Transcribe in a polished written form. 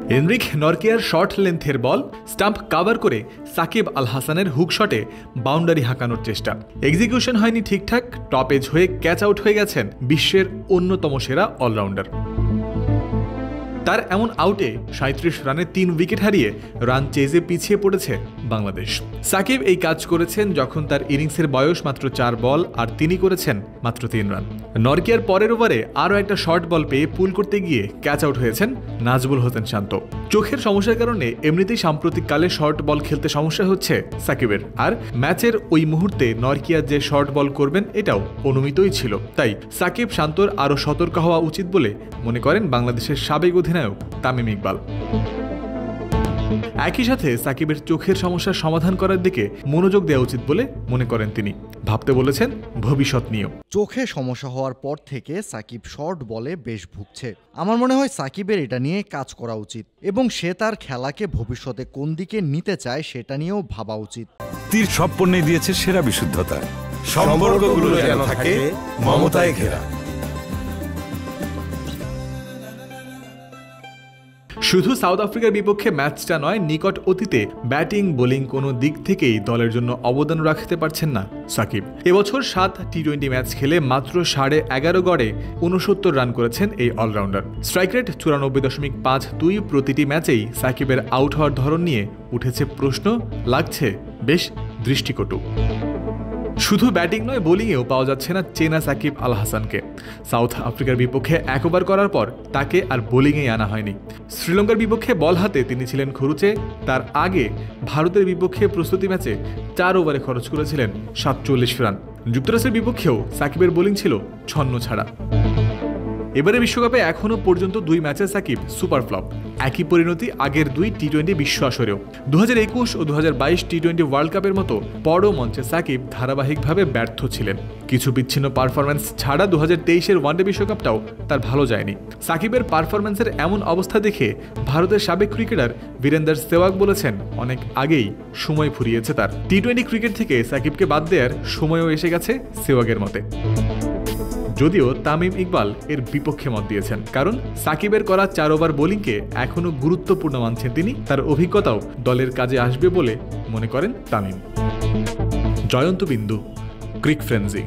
Henrique নরকিয়ার short লেন্থের বল stump cover করে সাকিব আল হাসানের hook শটে বাউন্ডারি হাঁকানোর চেষ্টা। এক্সিকিউশন হয়নি ঠিকঠাক, টপ এজ হয়ে ক্যাচ আউট হয়ে গেছেন বিশ্বের অন্যতম সেরা অলরাউন্ডার। তার এমন আউটে ৩৭ রানে ৩ উইকেট হারিয়ে রান চেজে পিছিয়ে পড়েছে বাংলাদেশ। সাকিব এই কাজ করেছেন যখন তার ইনিংসের বয়স মাত্র ৪ বল, আর তিনি করেছেন মাত্র ৩ রান। নরকিয়ার পরের ওভারে আরও একটা শর্ট বল পেয়ে পুল করতে গিয়ে ক্যাচ আউট হয়েছেন নাজবুল হোসেন শান্ত। চোখের সমস্যার কারণে এমনিতেই সাম্প্রতিককালে শর্ট বল খেলতে সমস্যা হচ্ছে সাকিবের, আর ম্যাচের ওই মুহূর্তে নরকিয়া যে শর্ট বল করবেন এটাও অনুমিতই ছিল। তাই সাকিব শান্তর আরও সতর্ক হওয়া উচিত বলে মনে করেন বাংলাদেশের সাবেক অধিনায়ক তামিম ইকবাল। একই সাথে সাকিবের চোখের সমস্যার সমাধান করার দিকে মনোযোগ দেওয়া উচিত বলে মনে করেন তিনি। ভাবতে বলেছেন ভবিষ্যৎ নিয়েও। চোখে সমস্যা হওয়ার পর থেকে সাকিব শর্ট বলে বেশ ভুগছে। আমার মনে হয় সাকিবের এটা নিয়ে কাজ করা উচিত এবং সে তার খেলাকে ভবিষ্যতে কোন দিকে নিতে চায় সেটা নিয়েও ভাবা উচিত। তীর সব পণ্যে দিয়েছে সেরা বিশুদ্ধতা, সম্পর্কগুলো যেন থাকে মমতায় ঘেরা। শুধু সাউথ আফ্রিকার বিপক্ষে ম্যাচটা নয়, নিকট অতীতে ব্যাটিং বোলিং কোনো দিক থেকেই দলের জন্য অবদান রাখতে পারছেন না সাকিব। এবছর 7 টি-20 ম্যাচ খেলে মাত্র 11.5 গড়ে 69 রান করেছেন এই অলরাউন্ডার। Strike rate 94.52। প্রতিটি ম্যাচেই সাকিবের আউট হওয়ার ধরন নিয়ে উঠেছে প্রশ্ন, লাগছে বেশ দৃষ্টিকটু। শুধু ব্যাটিং নয়, বোলিংয়েও পাওয়া যাচ্ছে না চেনা সাকিব আল হাসানকে। সাউথ আফ্রিকার বিপক্ষে 1 ওভার করার পর তাকে আর বোলিংয়েই আনা হয়নি। শ্রীলঙ্কার বিপক্ষে বল হাতে তিনি ছিলেন খরুচে। তার আগে ভারতের বিপক্ষে প্রস্তুতি ম্যাচে 4 ওভারে খরচ করেছিলেন 47 রান। যুক্তরাষ্ট্রের বিপক্ষেও সাকিবের বোলিং ছিল ছন্ন ছাড়া। এবারে বিশ্বকাপে এখনও পর্যন্ত 2 ম্যাচে সাকিব সুপার ফ্লপ। একই পরিণতি আগের 2 টি-20 বিশ্ব আসরেও। 2021 ও 2022 টি-20 ওয়ার্ল্ড কাপের মতো বড় মঞ্চে সাকিব ধারাবাহিকভাবে ব্যর্থ ছিলেন। কিছু বিচ্ছিন্ন পারফরম্যান্স ছাড়া 2023-এর ওয়ানডে বিশ্বকাপটাও তার ভালো যায়নি। সাকিবের পারফরম্যান্সের এমন অবস্থা দেখে ভারতের সাবেক ক্রিকেটার বীরেন্দর সেহবাগ বলেছেন, অনেক আগেই সময় ফুরিয়েছে তার। টি-20 ক্রিকেট থেকে সাকিবকে বাদ দেওয়ার সময়ও এসে গেছে সেহবাগের মতে। যদিও তামিম ইকবাল এর বিপক্ষে মত দিয়েছেন, কারণ সাকিবের করা 4 ওভার বোলিংকে এখনও গুরুত্বপূর্ণ মানছেন তিনি। তার অভিজ্ঞতাও দলের কাজে আসবে বলে মনে করেন তামিম। জয়ন্ত বিন্দু, ক্রিক ফ্রেন্সি।